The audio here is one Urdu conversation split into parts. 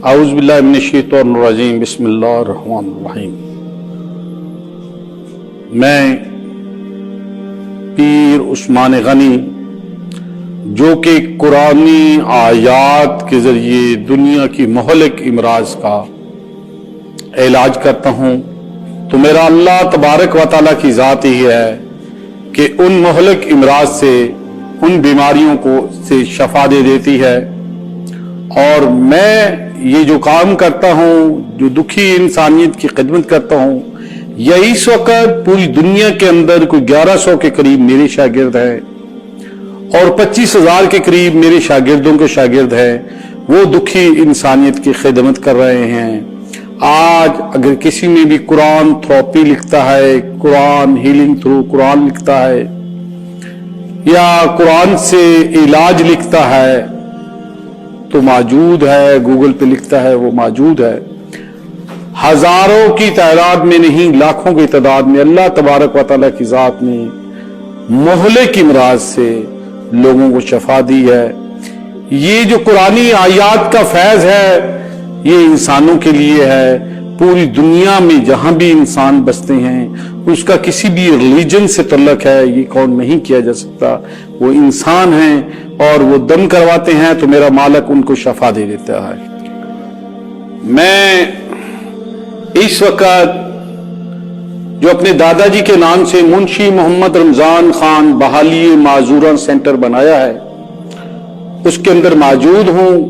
اعوذ باللہ من الشیطان الرجیم بسم اللہ الرحمن الرحیم۔ میں پیر عثمان غنی جو کہ قرآنی آیات کے ذریعے دنیا کی مہلک امراض کا علاج کرتا ہوں، تو میرا اللہ تبارک و تعالیٰ کی ذات ہی ہے کہ ان مہلک امراض سے، ان بیماریوں کو سے شفا دے دیتی ہے۔ اور میں یہ جو کام کرتا ہوں، جو دکھی انسانیت کی خدمت کرتا ہوں، یہ اس وقت پوری دنیا کے اندر کوئی 1100 کے قریب میرے شاگرد ہیں اور 25,000 کے قریب میرے شاگردوں کے شاگرد ہیں، وہ دکھی انسانیت کی خدمت کر رہے ہیں۔ آج اگر کسی میں بھی قرآن تھراپی لکھتا ہے، قرآن ہیلنگ تھرو قرآن لکھتا ہے، یا قرآن سے علاج لکھتا ہے تو موجود ہے، گوگل پہ لکھتا ہے وہ موجود ہے۔ ہزاروں کی تعداد میں نہیں، لاکھوں کی تعداد میں اللہ تبارک و تعالیٰ کی ذات نے مہلک امراض سے لوگوں کو شفا دی ہے۔ یہ جو قرآنی آیات کا فیض ہے یہ انسانوں کے لیے ہے۔ پوری دنیا میں جہاں بھی انسان بستے ہیں، اس کا کسی بھی ریلیجن سے تعلق ہے یہ کاؤنٹ نہیں کیا جا سکتا، وہ انسان ہیں اور وہ دم کرواتے ہیں تو میرا مالک ان کو شفا دے دیتا ہے۔ میں اس وقت جو اپنے دادا جی کے نام سے منشی محمد رمضان خان بحالی معذورہ سینٹر بنایا ہے، اس کے اندر موجود ہوں۔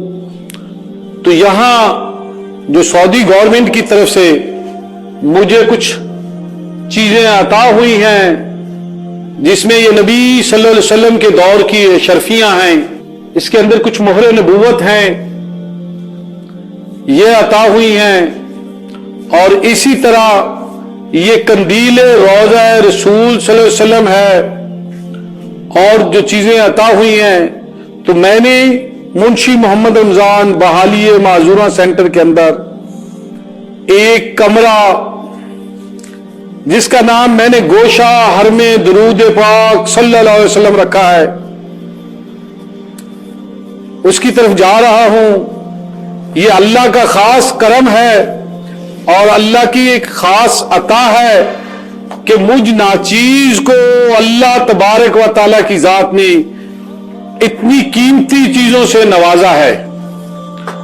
تو یہاں جو سعودی گورنمنٹ کی طرف سے مجھے کچھ چیزیں عطا ہوئی ہیں، جس میں یہ نبی صلی اللہ علیہ وسلم کے دور کی شرفیاں ہیں، اس کے اندر کچھ مہر نبوت ہیں، یہ عطا ہوئی ہیں۔ اور اسی طرح یہ قندیل روضہ رسول صلی اللہ علیہ وسلم ہے، اور جو چیزیں عطا ہوئی ہیں، تو میں نے منشی محمد رمضان بحالی معذورہ سینٹر کے اندر ایک کمرہ جس کا نام میں نے گوشہ حرم درود پاک صلی اللہ علیہ وسلم رکھا ہے، اس کی طرف جا رہا ہوں۔ یہ اللہ کا خاص کرم ہے اور اللہ کی ایک خاص عطا ہے کہ مجھ ناچیز کو اللہ تبارک و تعالیٰ کی ذات نے اتنی قیمتی چیزوں سے نوازا ہے،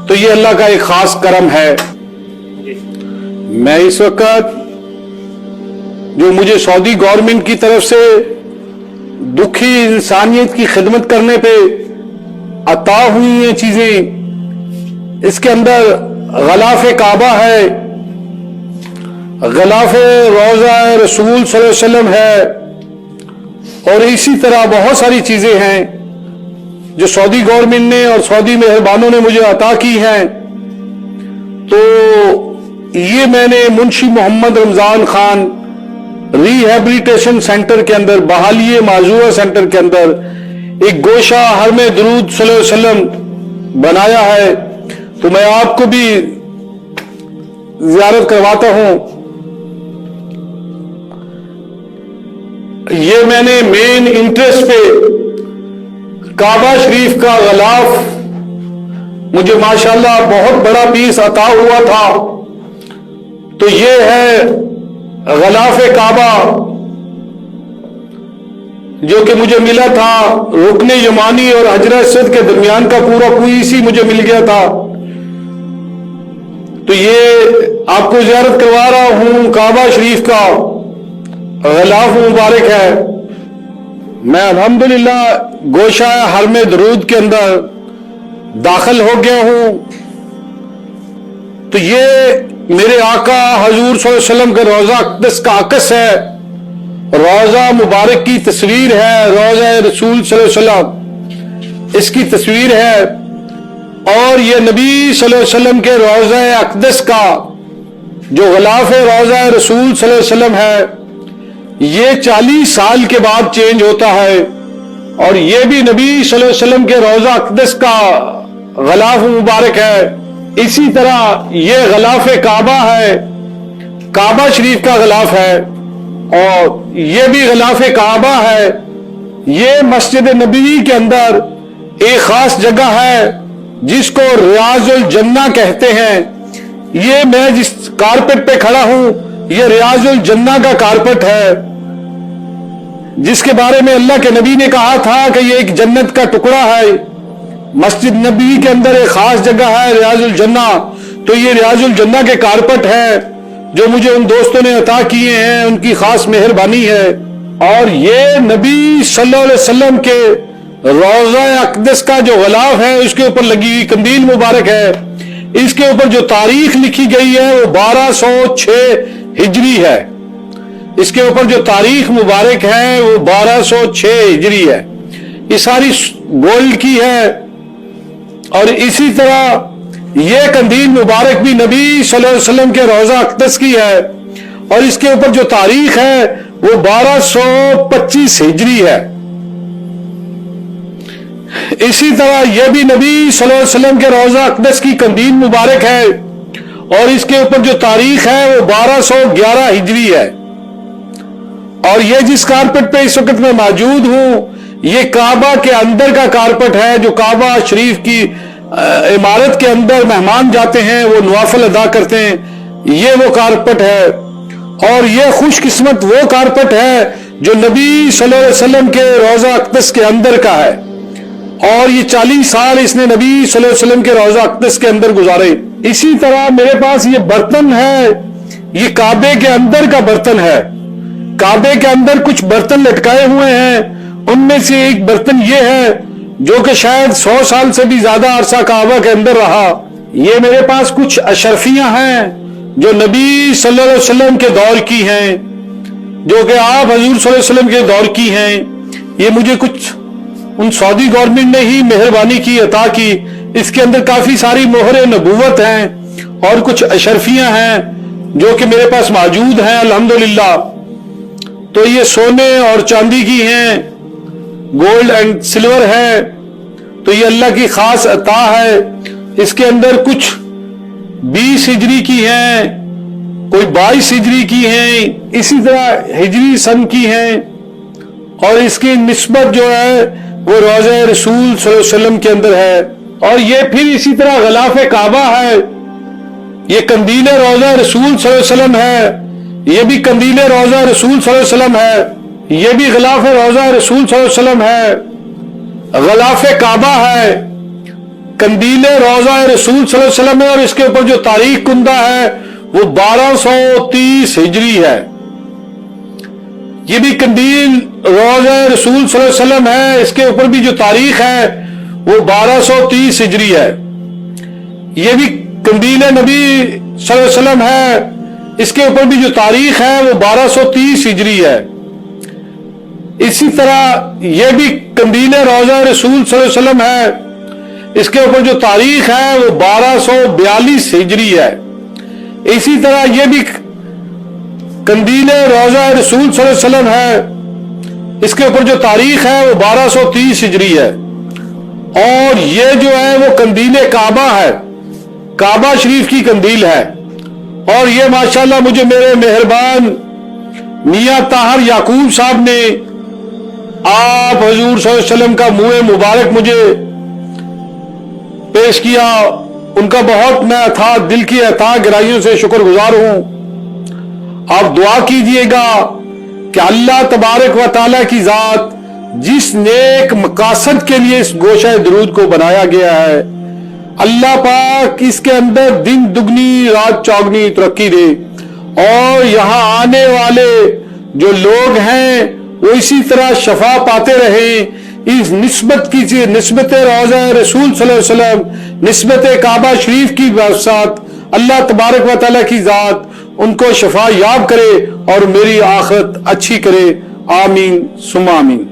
تو یہ اللہ کا ایک خاص کرم ہے۔ میں اس وقت جو مجھے سعودی گورنمنٹ کی طرف سے دکھی انسانیت کی خدمت کرنے پہ عطا ہوئی ہیں چیزیں، اس کے اندر غلاف کعبہ ہے، غلاف روضہ رسول صلی اللہ علیہ وسلم ہے، اور اسی طرح بہت ساری چیزیں ہیں جو سعودی گورنمنٹ نے اور سعودی مہربانوں نے مجھے عطا کی ہیں۔ تو یہ میں نے منشی محمد رمضان خان ری ہیبلیٹیشن سینٹر کے اندر، بحالی معذورہ سینٹر کے اندر ایک گوشہ حرم درود صلی اللہ علیہ وسلم بنایا ہے، تو میں آپ کو بھی زیارت کرواتا ہوں۔ یہ میں نے مین انٹرسٹ پہ کعبہ شریف کا غلاف، مجھے ماشاءاللہ بہت بڑا پیس عطا ہوا تھا، تو یہ ہے غلاف کعبہ جو کہ مجھے ملا تھا رکن یمانی اور حجر اسود کے درمیان کا پورا کوئی اسی مجھے مل گیا تھا، تو یہ آپ کو زیارت کروا رہا ہوں۔ کعبہ شریف کا غلاف مبارک ہے۔ میں الحمدللہ گوشہ حرم درود کے اندر داخل ہو گیا ہوں، تو یہ میرے آقا حضور صلی اللہ علیہ وسلم کا روضہ اقدس کا عکس ہے، روضہ مبارک کی تصویر ہے، روضہ رسول صلی اللہ علیہ وسلم اس کی تصویر ہے، اور یہ نبی صلی اللہ علیہ وسلم کے روضہ اقدس کا جو غلاف روضہ رسول صلی اللہ علیہ وسلم ہے، یہ 40 سال کے بعد چینج ہوتا ہے، اور یہ بھی نبی صلی اللہ علیہ وسلم کے روضہ اقدس کا غلاف مبارک ہے۔ اسی طرح یہ غلاف کعبہ ہے، کعبہ شریف کا غلاف ہے، اور یہ بھی غلاف کعبہ ہے۔ یہ مسجد نبوی کے اندر ایک خاص جگہ ہے جس کو ریاض الجنہ کہتے ہیں، یہ میں جس کارپٹ پہ کھڑا ہوں یہ ریاض الجنہ کا کارپٹ ہے، جس کے بارے میں اللہ کے نبی نے کہا تھا کہ یہ ایک جنت کا ٹکڑا ہے۔ مسجد نبوی کے اندر ایک خاص جگہ ہے ریاض الجنہ، تو یہ ریاض الجنہ کے کارپٹ ہے جو مجھے ان دوستوں نے عطا کیے ہیں، ان کی خاص مہربانی ہے۔ اور یہ نبی صلی اللہ علیہ وسلم کے روضہ اقدس کا جو غلاف ہے اس کے اوپر لگی ہوئی قندیل مبارک ہے، اس کے اوپر جو تاریخ لکھی گئی ہے وہ 1206 ہجری ہے، اس کے اوپر جو تاریخ مبارک ہے وہ 1206 ہجری ہے، یہ ساری گولڈ کی ہے۔ اور اسی طرح یہ قندیل مبارک بھی نبی صلی اللہ علیہ وسلم کے روضہ اقدس کی ہے، اور اس کے اوپر جو تاریخ ہے وہ 1225 ہجری ہے۔ اسی طرح یہ بھی نبی صلی اللہ علیہ وسلم کے روضہ اقدس کی قندیل مبارک ہے، اور اس کے اوپر جو تاریخ ہے وہ 1211 ہجری ہے۔ اور یہ جس کارپٹ پہ اس وقت میں موجود ہوں یہ کعبہ کے اندر کا کارپٹ ہے، جو کعبہ شریف کی عمارت کے اندر مہمان جاتے ہیں وہ نوافل ادا کرتے ہیں، یہ وہ کارپٹ ہے۔ اور یہ خوش قسمت وہ کارپٹ ہے جو نبی صلی اللہ علیہ وسلم کے روضہ اقدس کے اندر کا ہے، اور یہ 40 سال اس نے نبی صلی اللہ علیہ وسلم کے روضہ اقدس کے اندر گزارے۔ اسی طرح میرے پاس یہ برتن ہے، یہ کعبے کے اندر کا برتن ہے، کعبے کے اندر کچھ برتن لٹکائے ہوئے ہیں، ان میں سے ایک برتن یہ ہے جو کہ شاید 100 سال سے بھی زیادہ عرصہ کعبہ کے اندر رہا۔ یہ میرے پاس کچھ اشرفیاں ہیں جو نبی صلی اللہ علیہ وسلم کے دور کی ہیں، جو کہ آپ حضور صلی اللہ علیہ وسلم کے دور کی ہیں، یہ مجھے کچھ ان سعودی گورنمنٹ نے ہی مہربانی کی عطا کی۔ اس کے اندر کافی ساری مہر نبوت ہیں اور کچھ اشرفیاں ہیں جو کہ میرے پاس موجود ہیں الحمدللہ۔ تو یہ سونے اور چاندی کی ہیں، گولڈ اینڈ سلور ہے، تو یہ اللہ کی خاص عطا ہے۔ اس کے اندر کچھ 20 ہجری کی ہیں، کوئی 22 ہجری کی ہیں، اسی طرح ہجری سن کی ہیں، اور اس کی نسبت جو ہے وہ روضہ رسول صلی اللہ علیہ وسلم کے اندر ہے۔ اور یہ پھر اسی طرح غلاف کعبہ ہے، یہ قندیل روضہ رسول صلی اللہ علیہ وسلم ہے، یہ بھی قندیل روضہ رسول صلی اللہ علیہ وسلم ہے، یہ بھی غلاف روضہ رسول صلی اللہ علیہ وسلم ہے، غلاف کعبہ ہے، قندیل روضہ رسول صلی اللہ علیہ وسلم ہے، اور اس کے اوپر جو تاریخ کندہ ہے وہ 1230 ہجری ہے۔ یہ بھی قندیل روضہ رسول صلی اللہ علیہ وسلم ہے، اس کے اوپر بھی جو تاریخ ہے وہ 1230 ہجری ہے۔ یہ بھی قندیل نبی صلی اللہ علیہ وسلم ہے، اس کے اوپر بھی جو تاریخ ہے وہ 1230 ہجری ہے۔ اسی طرح یہ بھی قندیل روضہ رسول صلی اللہ علیہ وسلم ہے، اس کے اوپر جو تاریخ ہے وہ 1242 ہجری ہے۔ اسی طرح یہ بھی قندیل روضہ رسول صلی اللہ علیہ وسلم ہے، اس کے اوپر جو تاریخ ہے وہ 1230 ہجری ہے۔ اور یہ جو ہے وہ قندیل کعبہ ہے، کعبہ شریف کی قندیل ہے، اور یہ ماشاءاللہ مجھے میرے مہربان میاں طاہر یعقوب صاحب نے آپ حضور صلی اللہ علیہ وسلم کا منہ مبارک مجھے پیش کیا، ان کا بہت میں عطا دل کی عطا گرائیوں سے شکر گزار ہوں۔ آپ دعا کیجئے گا کہ اللہ تبارک و تعالیٰ کی ذات جس نیک مقاصد کے لیے اس گوشہ درود کو بنایا گیا ہے، اللہ پاک اس کے اندر دن دگنی رات چوگنی ترقی دے، اور یہاں آنے والے جو لوگ ہیں وہ اسی طرح شفا پاتے رہیں۔ اس نسبت کی نسبت روضہ رسول صلی اللہ علیہ وسلم، نسبت کعبہ شریف کی ساتھ اللہ تبارک و تعالیٰ کی ذات ان کو شفا یاب کرے اور میری آخرت اچھی کرے۔ آمین ثم آمین۔